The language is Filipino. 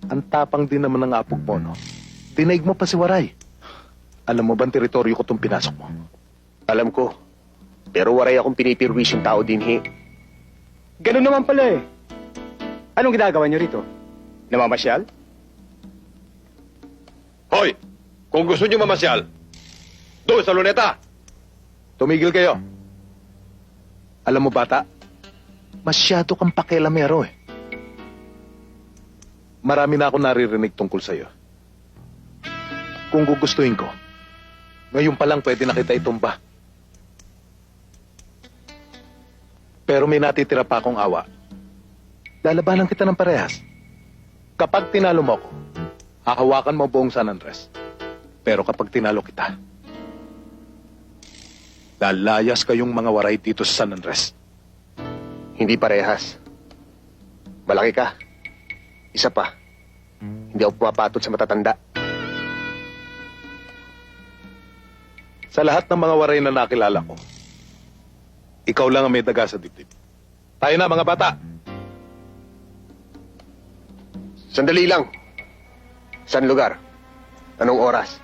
Ang tapang din naman ng apog mo, no? Dinaig mo pa si Waray. Alam mo bang teritoryo ko itong pinasok mo? Alam ko. Pero waray akong pinipirwis yung tao din, he. Ganun naman pala eh. Anong ginagawa niyo rito? Namamasyal? Hoy! Kung gusto nyo mamasyal, doon sa luneta! Tumigil kayo. Alam mo, bata, masyado kang pakialamero eh. Marami na ako naririnig tungkol sa'yo. Kung gugustuhin ko, ngayon pa lang pwede na kita itumba. Pero may natitira pa akong awa. Lalabanan kita ng parehas. Kapag tinalo mo ako, hahawakan mo buong San Andres. Pero kapag tinalo kita, lalayas kayong mga waray dito sa San Andres. Hindi parehas. Malaki ka. Isa pa. Hindi ako pumapatol sa matatanda. Sa lahat ng mga waray na nakilala ko, ikaw lang ang may daga sa dibdib. Tayo na, mga bata! Sandali lang. San lugar? Anong oras?